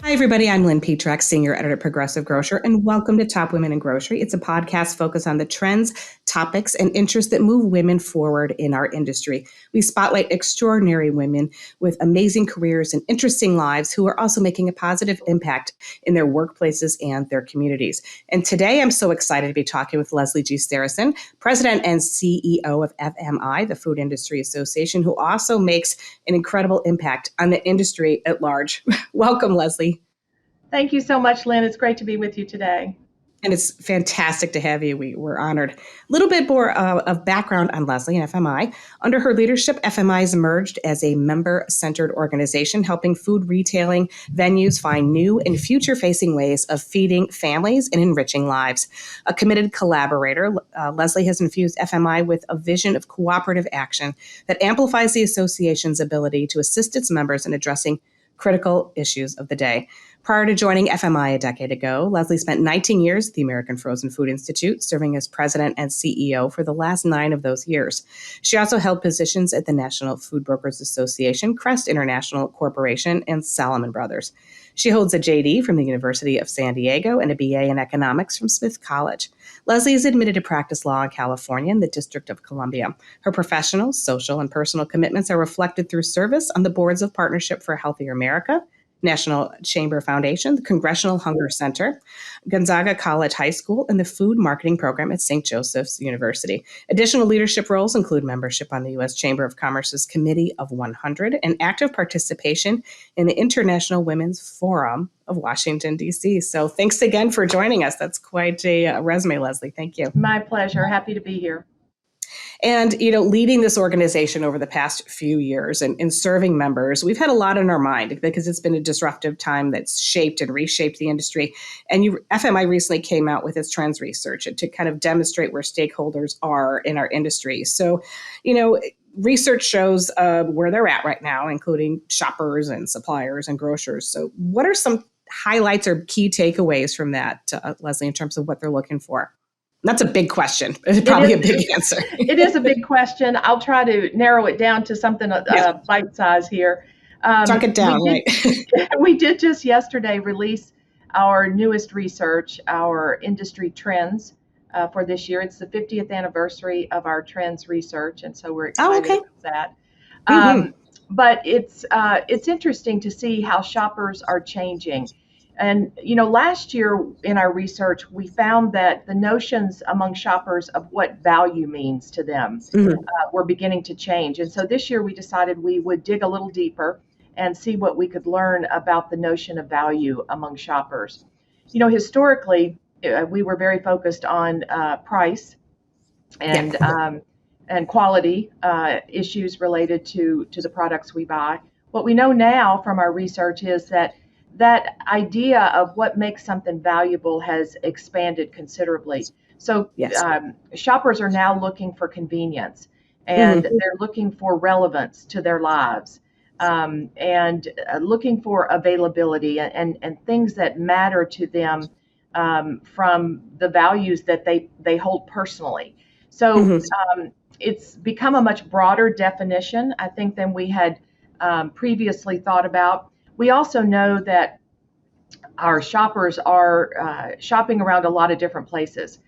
Hi, everybody. I'm Lynn Petrak, Senior Editor at Progressive Grocer, and welcome to Top Women in Grocery. It's a podcast focused on the trends, topics, and interests that move women forward in our industry. We spotlight extraordinary women with amazing careers and interesting lives who are also making a positive impact in their workplaces and their communities. And today, I'm so excited to be talking with Leslie G. Sarasin, President and CEO of FMI, the Food Industry Association, who also makes an incredible impact on the industry at large. Welcome, Leslie. Thank you so much, Lynn. It's great to be with you today. And it's fantastic to have you. We're honored. A little bit more of background on Leslie and FMI. Under her leadership, FMI has emerged as a member-centered organization helping food retailing venues find new and future-facing ways of feeding families and enriching lives. A committed collaborator, Leslie has infused FMI with a vision of cooperative action that amplifies the association's ability to assist its members in addressing critical issues of the day. Prior to joining FMI a decade ago, Leslie spent 19 years at the American Frozen Food Institute, serving as president and CEO for the last 9 of those years. She also held positions at the National Food Brokers Association, Crest International Corporation, and Salomon Brothers. She holds a JD from the University of San Diego and a BA in economics from Smith College. Leslie is admitted to practice law in California in the District of Columbia. Her professional, social, and personal commitments are reflected through service on the boards of Partnership for a Healthier America, National Chamber Foundation, the Congressional Hunger Center, Gonzaga College High School, and the Food Marketing Program at St. Joseph's University. Additional leadership roles include membership on the U.S. Chamber of Commerce's Committee of 100 and active participation in the International Women's Forum of Washington, D.C. So thanks again for joining us. That's quite a resume, Leslie. Thank you. My pleasure. Happy to be here. And, leading this organization over the past few years and serving members, we've had a lot on our mind because it's been a disruptive time that's shaped and reshaped the industry. And FMI recently came out with its trends research to kind of demonstrate where stakeholders are in our industry. So, research shows where they're at right now, including shoppers and suppliers and grocers. So what are some highlights or key takeaways from that, Leslie, in terms of what they're looking for? That's a big question. It's probably a big answer. It is a big question. I'll try to narrow it down to something bite size here. Chunk it down, right? We did just yesterday release our newest research, our industry trends for this year. It's the 50th anniversary of our trends research, and so we're excited about that. Mm-hmm. But it's interesting to see how shoppers are changing. And, last year in our research, we found that the notions among shoppers of what value means to them were beginning to change. And so this year we decided we would dig a little deeper and see what we could learn about the notion of value among shoppers. Historically, we were very focused on price and quality issues related to the products we buy. What we know now from our research is that idea of what makes something valuable has expanded considerably. So shoppers are now looking for convenience, and they're looking for relevance to their lives, and looking for availability and things that matter to them from the values that they hold personally. So it's become a much broader definition, I think, than we had previously thought about. We also know that our shoppers are shopping around a lot of different places.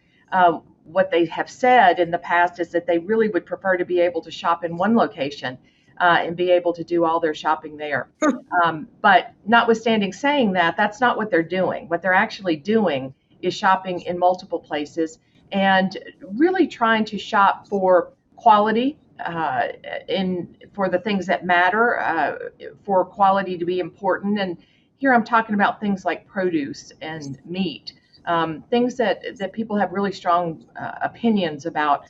What they have said in the past is that they really would prefer to be able to shop in one location and be able to do all their shopping there. But notwithstanding saying that, that's not what they're doing. What they're actually doing is shopping in multiple places and really trying to shop for quality, for the things that matter, for quality to be important. And here I'm talking about things like produce and meat, things that people have really strong opinions about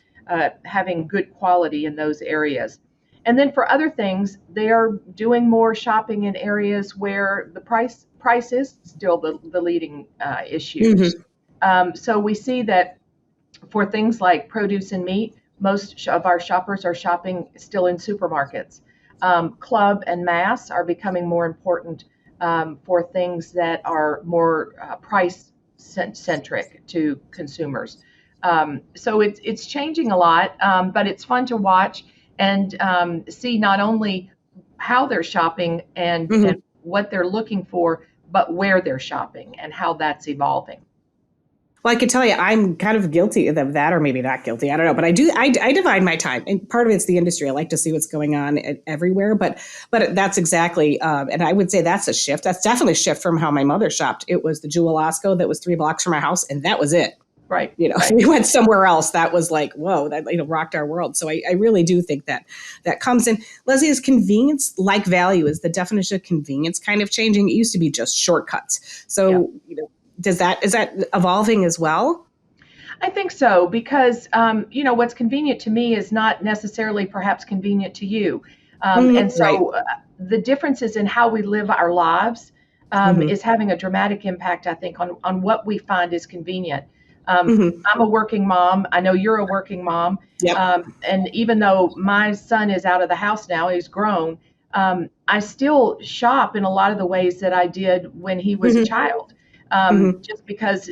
having good quality in those areas. And then for other things, they are doing more shopping in areas where the price is still the leading issue. So we see that for things like produce and meat, most of our shoppers are shopping still in supermarkets. Club and mass are becoming more important for things that are more price-centric to consumers. So it's changing a lot, but it's fun to watch and see not only how they're shopping and what they're looking for, but where they're shopping and how that's evolving. Well, I can tell you, I'm kind of guilty of that, or maybe not guilty. I don't know, but I do. I divide my time, and part of it's the industry. I like to see what's going on everywhere, but that's exactly, and I would say that's a shift. That's definitely a shift from how my mother shopped. It was the Jewel Osco that was 3 blocks from my house, and that was it. Right. If we went somewhere else, that was like, whoa, that rocked our world. So I really do think that comes in. Leslie, is convenience like value? Is the definition of convenience kind of changing? It used to be just shortcuts. So is that evolving as well? I think so because what's convenient to me is not necessarily perhaps convenient to you, and Right. so the differences in how we live our lives is having a dramatic impact, I think, on what we find is convenient. I'm a working mom. I know you're a working mom, Yep. and even though my son is out of the house now, he's grown. I still shop in a lot of the ways that I did when he was a child, just because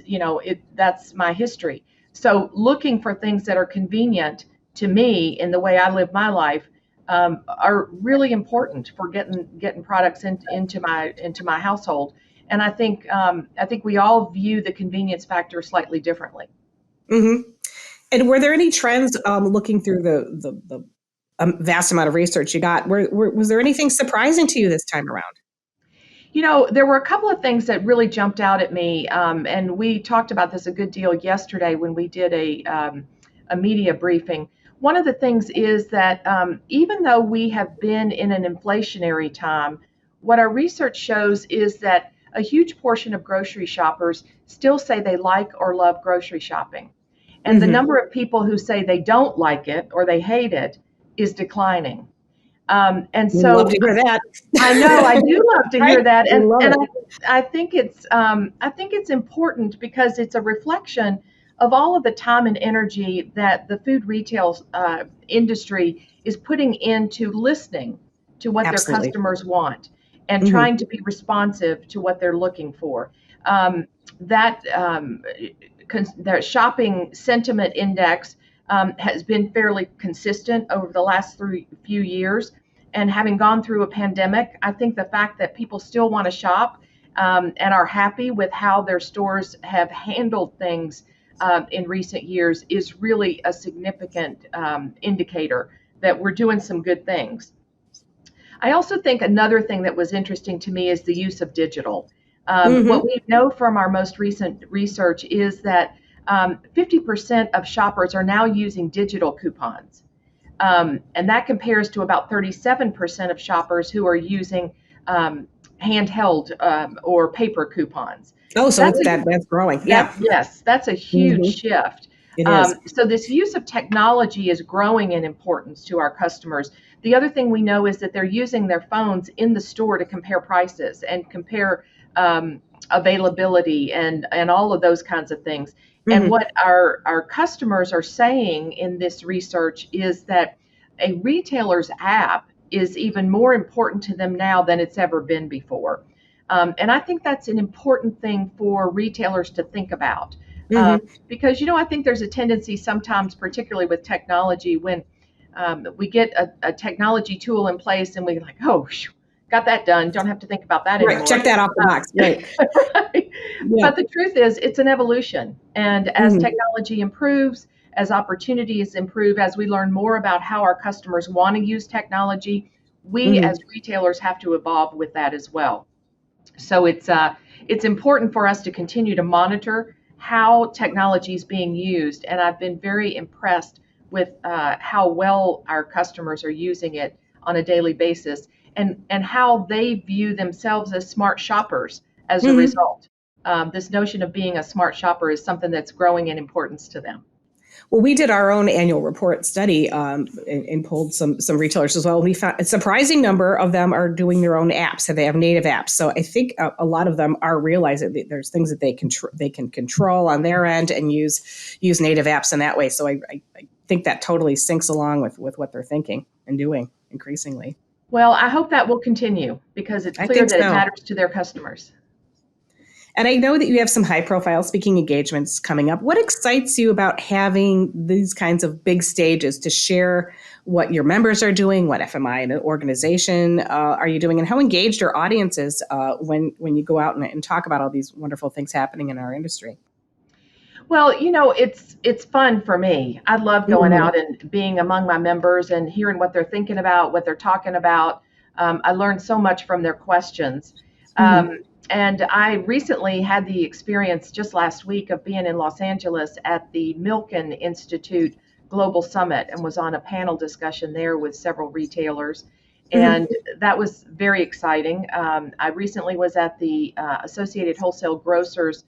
that's my history. So looking for things that are convenient to me in the way I live my life are really important for getting products into my household. And I think we all view the convenience factor slightly differently. And were there any trends, looking through the vast amount of research you got? Was there anything surprising to you this time around? There were a couple of things that really jumped out at me, and we talked about this a good deal yesterday when we did a media briefing. One of the things is that even though we have been in an inflationary time, what our research shows is that a huge portion of grocery shoppers still say they like or love grocery shopping. And the number of people who say they don't like it or they hate it is declining. And We love so to hear that. I know I do love to Right? hear that, We and love and it. I think it's important because it's a reflection of all of the time and energy that the food retail industry is putting into listening to what their Absolutely. customers want and trying to be responsive to what they're looking for. That their shopping sentiment index has been fairly consistent over the last few years. And having gone through a pandemic, I think the fact that people still want to shop and are happy with how their stores have handled things in recent years is really a significant indicator that we're doing some good things. I also think another thing that was interesting to me is the use of digital. What we know from our most recent research is that 50% of shoppers are now using digital coupons. And that compares to about 37% of shoppers who are using handheld or paper coupons. Oh, So so that's growing. Yeah. that's a huge shift. It is. So this use of technology is growing in importance to our customers. The other thing we know is that they're using their phones in the store to compare prices and compare availability and all of those kinds of things. And what our customers are saying in this research is that a retailer's app is even more important to them now than it's ever been before. And I think that's an important thing for retailers to think about. Because, I think there's a tendency sometimes, particularly with technology, when we get a technology tool in place and we're like, oh, got that done. Don't have to think about that Right. anymore. Check that off the box. Right. Right. Yeah. But the truth is, it's an evolution. And as technology improves, as opportunities improve, as we learn more about how our customers want to use technology, we as retailers have to evolve with that as well. So it's important for us to continue to monitor how technology is being used. And I've been very impressed with how well our customers are using it on a daily basis and how they view themselves as smart shoppers as a result. This notion of being a smart shopper is something that's growing in importance to them. Well, we did our own annual report study, and polled some retailers as well. We found a surprising number of them are doing their own apps, and they have native apps. So I think a lot of them are realizing that there's things that they can control on their end and use native apps in that way. So I think that totally syncs along with what they're thinking and doing increasingly. Well, I hope that will continue because it's I clear think that it so. matters to their customers. And I know that you have some high profile speaking engagements coming up. What excites you about having these kinds of big stages to share what your members are doing, what FMI and an organization are you doing, and how engaged are audiences when you go out and talk about all these wonderful things happening in our industry? Well, it's fun for me. I love going Mm-hmm. out and being among my members and hearing what they're thinking about, what they're talking about. I learned so much from their questions. Mm-hmm. Um, and I recently had the experience just last week of being in Los Angeles at the Milken Institute Global Summit and was on a panel discussion there with several retailers. Mm-hmm. And that was very exciting. I recently was at the Associated Wholesale Grocers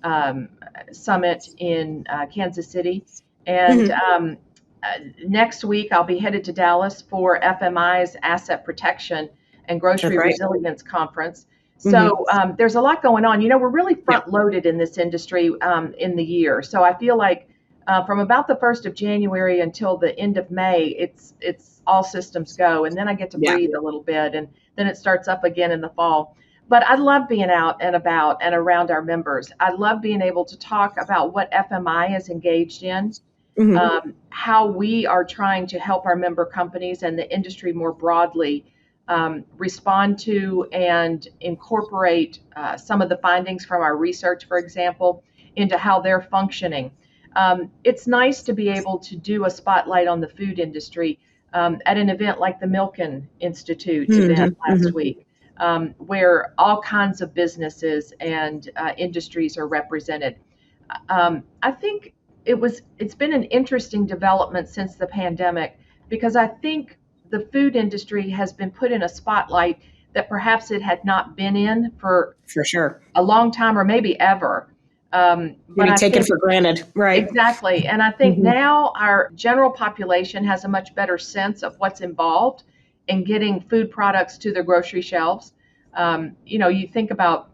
um, summit in Kansas City. And Mm-hmm. next week, I'll be headed to Dallas for FMI's Asset Protection and That's Grocery right. Resilience Conference. Mm-hmm. So there's a lot going on. We're really Yeah. front loaded in this industry in the year. So I feel like from about the 1st of January until the end of May, it's all systems go. And then I get to Yeah. breathe a little bit, and then it starts up again in the fall. But I love being out and about and around our members. I love being able to talk about what FMI is engaged in, Mm-hmm. how we are trying to help our member companies and the industry more broadly respond to and incorporate some of the findings from our research, for example, into how they're functioning. It's nice to be able to do a spotlight on the food industry at an event like the Milken Institute event Mm-hmm. last Mm-hmm. week, where all kinds of businesses and industries are represented. I think it's been an interesting development since the pandemic because I think the food industry has been put in a spotlight that perhaps it had not been in for For sure. a long time or maybe ever. But Maybe I taken think for granted. Right. exactly, and I think Mm-hmm. now our general population has a much better sense of what's involved in getting food products to their grocery shelves. You think about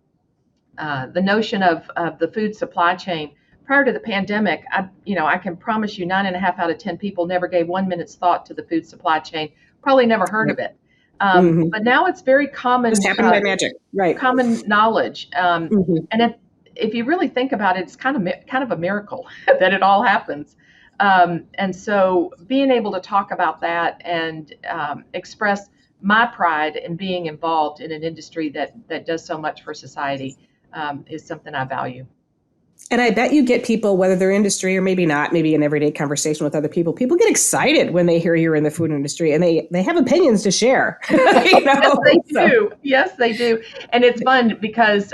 the notion of the food supply chain prior to the pandemic. I can promise you 9.5 out of 10 people never gave 1 minute's thought to the food supply chain, probably never heard Right. of it. Mm-hmm. But now it's very Just happened by magic. Right. common knowledge. Mm-hmm. And if you really think about it, it's kind of a miracle that it all happens. And so being able to talk about that and express my pride in being involved in an industry that does so much for society is something I value. And I bet you get people, whether they're industry or maybe not, maybe in everyday conversation with other people get excited when they hear you're in the food industry and they have opinions to share. Yes, they So, do. Yes, they do. And it's fun because,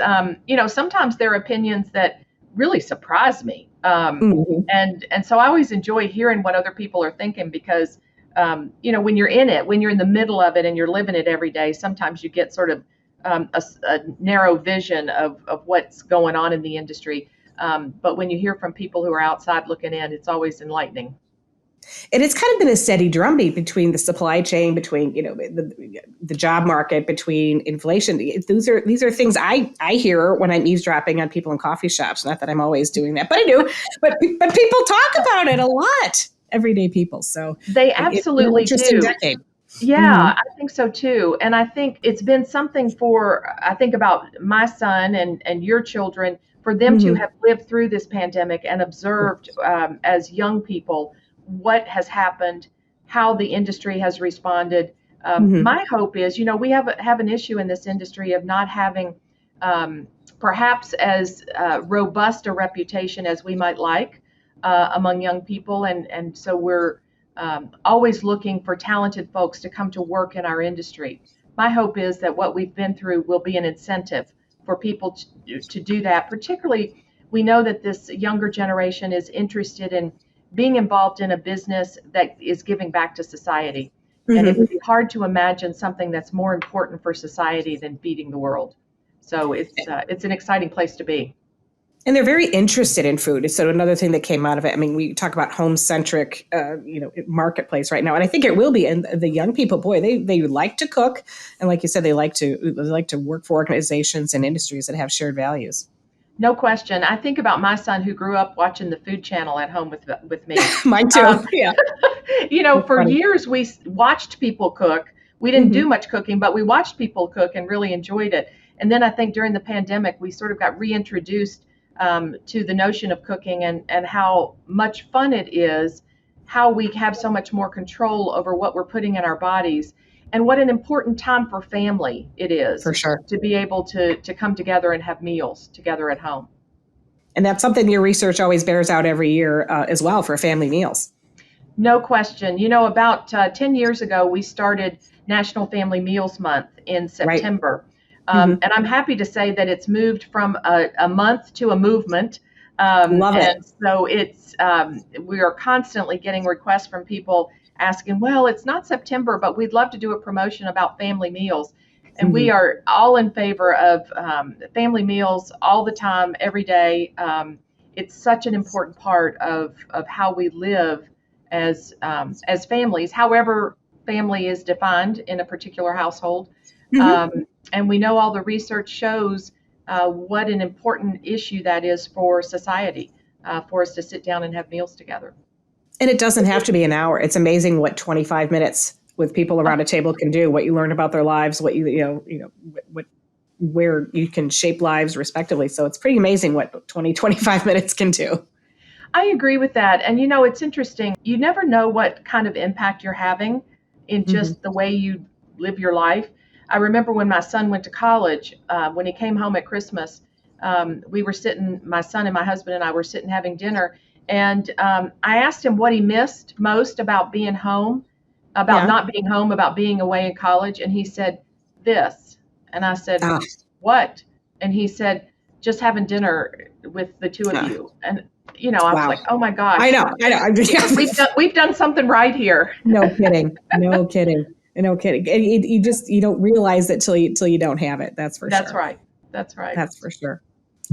sometimes there are opinions that really surprise me. mhm. And so I always enjoy hearing what other people are thinking because, when you're in it, when you're in the middle of it and you're living it every day, sometimes you get sort of a narrow vision of what's going on in the industry. But when you hear from people who are outside looking in, it's always enlightening. And it's kind of been a steady drumbeat between the supply chain, between the job market, between inflation. These are things I hear when I'm eavesdropping on people in coffee shops. Not that I'm always doing that, but I do. But people talk about it a lot, everyday people. So They it's been an absolutely interesting do. decade. Yeah, Mm-hmm. I think so too. And I think it's been something I think about my son and your children, for them to Mm-hmm. have lived through this pandemic and observed as young people what has happened, how the industry has responded. Mm-hmm. My hope is, we have an issue in this industry of not having um, perhaps as robust a reputation as we might like among young people. And so we're always looking for talented folks to come to work in our industry. My hope is that what we've been through will be an incentive for people to do that. Particularly, we know that this younger generation is interested in being involved in a business that is giving back to society. And it Mm-hmm. would be hard to imagine something that's more important for society than feeding the world. So it's an exciting place to be. And they're very interested in food. So another thing that came out of it, I mean, we talk about home centric, marketplace right now, and I think it will be. And the young people, boy, they like to cook, and like you said, they like to work for organizations and industries that have shared values. No question. I think about my son who grew up watching the Food Channel at home with me. Mine Um, too. Yeah, that's for funny. years we watched people cook. We didn't do Hmm. much cooking, but we watched people cook and really enjoyed it. And then I think during the pandemic, we sort of got reintroduced to the notion of cooking and how much fun it is, how we have so much more control over what we're putting in our bodies, and what an important time for family it is For sure. to be able to come together and have meals together at home. And that's something your research always bears out every year as well for family meals. No question. You know, about 10 years ago, we started National Family Meals Month in Right. September. Mm-hmm. And I'm happy to say that it's moved from a month to a movement. Love it. And so we are constantly getting requests from people asking, well, it's not September, but we'd love to do a promotion about family meals. And we Mm-hmm. are all in favor of family meals all the time, every day. It's such an important part of how we live as families, however family is defined in a particular household. Mm-hmm. Um, and we know all the research shows what an important issue that is for society, for us to sit down and have meals together. And it doesn't have to be an hour. It's amazing what 25 minutes with people around a table can do, what you learn about their lives, what what where you can shape lives respectively. So it's pretty amazing what 20, 25 minutes can do. I agree with that. And you know, it's interesting. You never know what kind of impact you're having in Mm-hmm. just the way you live your life. I remember when my son went to college, when he came home at Christmas, we were sitting, my son and my husband and I were sitting having dinner. And I asked him what he missed most about being home, about Yeah. not being home, about being away in college. And he said, this. And I said, Ah, what? And he said, just having dinner with the two of ah, you. And you know, I was wow. like, oh my I gosh, know. I know. we've done something right here. No kidding. No kidding. No kidding. And you just you don't realize it till you don't have it. That's for That's sure. right. That's right. That's for sure.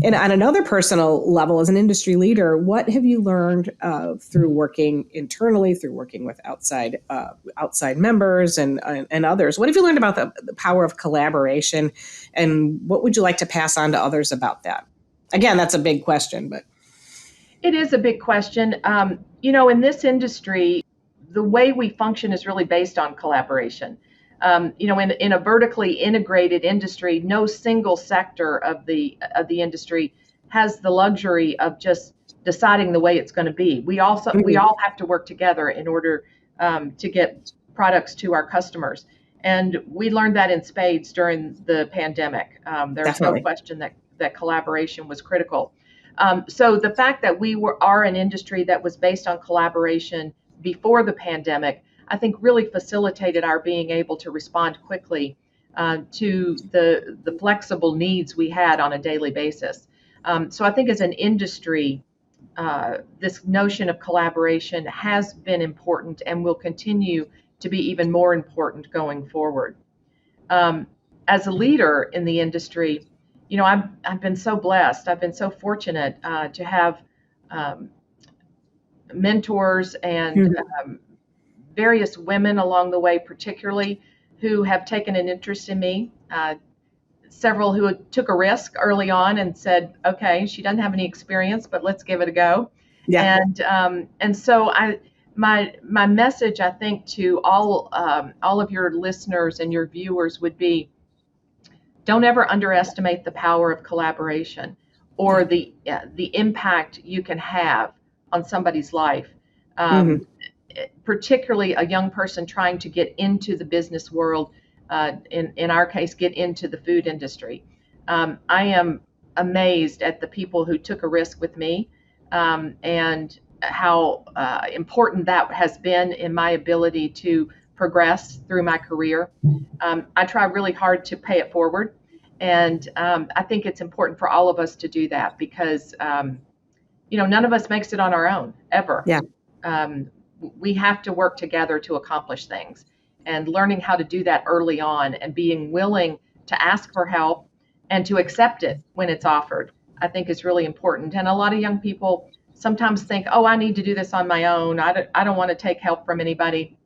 And on another personal level, as an industry leader, what have you learned through working internally, through working with outside members and others? What have you learned about the power of collaboration, and what would you like to pass on to others about that? Again, that's a big question, but It is a big question. You know, in this industry, the way we function is really based on collaboration. You know, in a vertically integrated industry, no single sector of the industry has the luxury of just deciding the way it's going to be. We mhm, all have to work together in order to get products to our customers. And we learned that in spades during the pandemic. There's no definitely. question that collaboration was critical. So the fact that are an industry that was based on collaboration before the pandemic, I think really facilitated our being able to respond quickly to the flexible needs we had on a daily basis. So I think as an industry, this notion of collaboration has been important and will continue to be even more important going forward. Um, as a leader in the industry, you know, I've been so blessed. I've been so fortunate to have um, mentors and Mhm. various women along the way, particularly who have taken an interest in me. Several who took a risk early on and said, "Okay, she doesn't have any experience, but let's give it a go." Yeah, And so my message, I think, to all of your listeners and your viewers would be, don't ever underestimate the power of collaboration or yeah. the impact you can have on somebody's life. Hmm. Um, Particularly a young person trying to get into the business world, in our case, get into the food industry. I am amazed at the people who took a risk with me, and how important that has been in my ability to progress through my career. I try really hard to pay it forward. And I think it's important for all of us to do that because, you know, none of us makes it on our own, ever. Yeah. Um, we have to work together to accomplish things. And learning how to do that early on and being willing to ask for help and to accept it when it's offered, I think is really important. And a lot of young people sometimes think, oh, I need to do this on my own. I don't want to take help from anybody.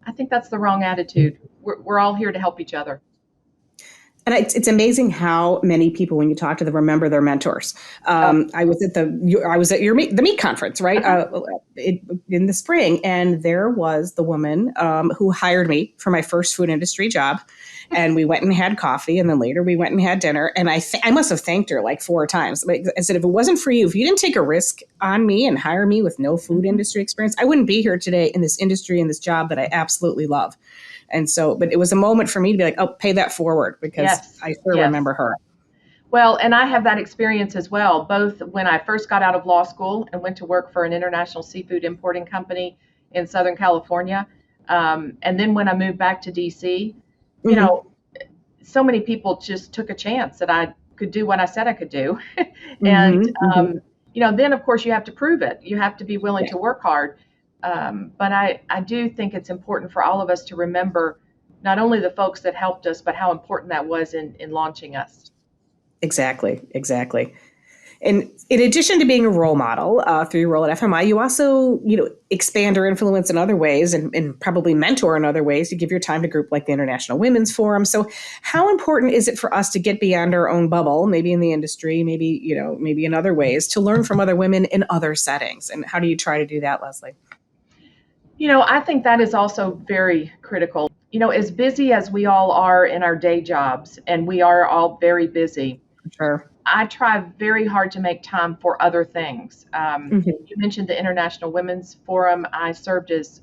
I think that's the wrong attitude. We're all here to help each other. And it's amazing how many people, when you talk to them, remember their mentors. Oh, I was at the meat conference, right, in the spring, and there was the woman who hired me for my first food industry job, and we went and had coffee, and then later we went and had dinner, and I must have thanked her like 4 times. I said, if it wasn't for you, if you didn't take a risk on me and hire me with no food industry experience, I wouldn't be here today in this industry, in this job that I absolutely love. And so, but it was a moment for me to be like, oh, pay that forward, because yes, I still yes. remember her. Well, and I have that experience as well, both when I first got out of law school and went to work for an international seafood importing company in Southern California. And then when I moved back to DC, you Mm-hmm. know, so many people just took a chance that I could do what I said I could do. And, Mm-hmm. Mm-hmm. then of course you have to prove it. You have to be willing Yeah, to work hard. But I do think it's important for all of us to remember not only the folks that helped us, but how important that was in launching us. exactly. Exactly. And in addition to being a role model through your role at FMI, you also, expand or influence in other ways, and probably mentor in other ways. You give your time to group like the International Women's Forum. So how important is it for us to get beyond our own bubble, maybe in the industry, maybe in other ways, to learn from other women in other settings? And how do you try to do that, Leslie? I think that is also very critical. As busy as we all are in our day jobs, and we are all very busy, Sure. I try very hard to make time for other things. Hmm. You mentioned the International Women's Forum. I served as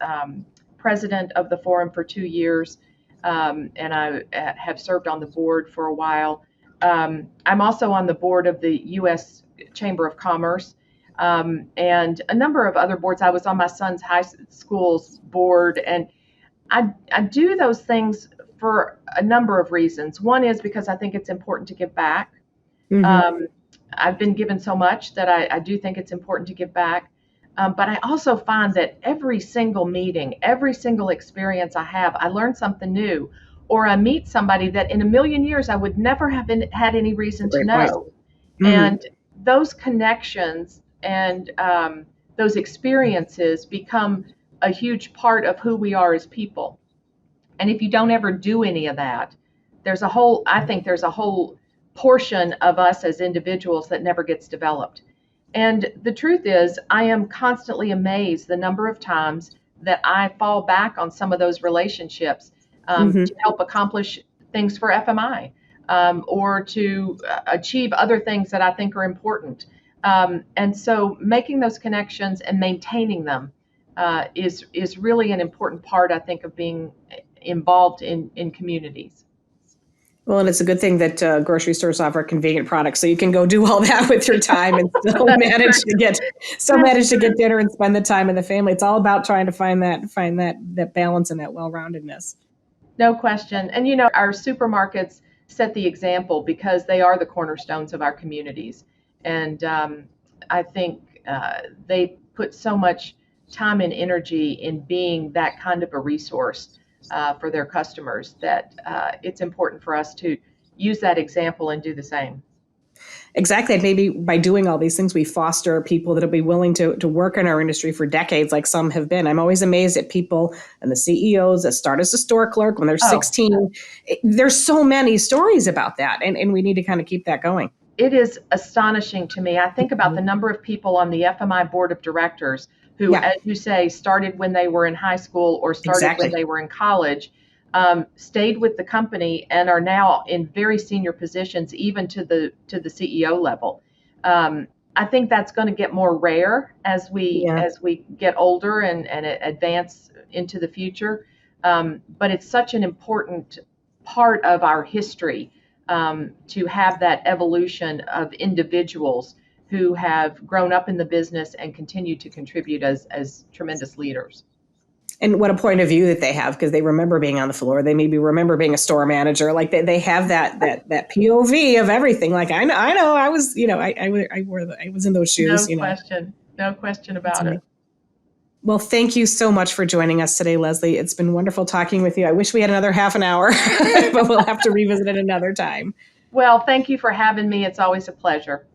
president of the forum for 2 years, and I have served on the board for a while. I'm also on the board of the U.S. Chamber of Commerce, and a number of other boards. I was on my son's high school's board, and I do those things for a number of reasons. One is because I think it's important to give back. Hmm. Um, I've been given so much that I do think it's important to give back. But I also find that every single meeting, every single experience I have, I learn something new, or I meet somebody that in a million years I would never have had any reason to Great point. know. Mm. And those connections and those experiences become a huge part of who we are as people. And if you don't ever do any of that, I think there's a whole portion of us as individuals that never gets developed. And the truth is, I am constantly amazed the number of times that I fall back on some of those relationships Hmm. to help accomplish things for FMI, or to achieve other things that I think are important. And so making those connections and maintaining them is really an important part, I think, of being involved in communities. Well, and it's a good thing that grocery stores offer convenient products, so you can go do all that with your time and still That's manage true. to get That's true. dinner and spend the time in the family. It's all about trying to find that balance and that well-roundedness. No question. And our supermarkets set the example because they are the cornerstones of our communities. And I think they put so much time and energy in being that kind of a resource for their customers that it's important for us to use that example and do the same. Exactly. And maybe by doing all these things, we foster people that'll be willing to work in our industry for decades, like some have been. I'm always amazed at people and the CEOs that start as a store clerk when they're Oh, 16. There's so many stories about that, and we need to kind of keep that going. it is astonishing to me. I think about the number of people on the FMI board of directors who, Yeah, as you say, started when they were in high school or started when exactly. they were in college, stayed with the company and are now in very senior positions, even to the CEO level. I think that's going to get more rare Yeah. as we get older and advance into the future. But it's such an important part of our history to have that evolution of individuals who have grown up in the business and continue to contribute as tremendous leaders. And what a point of view that they have, because they remember being on the floor. They maybe remember being a store manager. Like they have that POV of everything. Like I know I was, I was in those shoes. No question That's about amazing. it. Well, thank you so much for joining us today, Leslie. It's been wonderful talking with you. I wish we had another half an hour, but we'll have to revisit it another time. Well, thank you for having me. It's always a pleasure.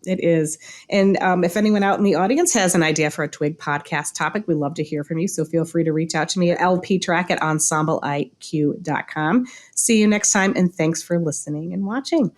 It is. And if anyone out in the audience has an idea for a TWIG podcast topic, we'd love to hear from you. So feel free to reach out to me at lptrack@ensembleiq.com. See you next time, and thanks for listening and watching.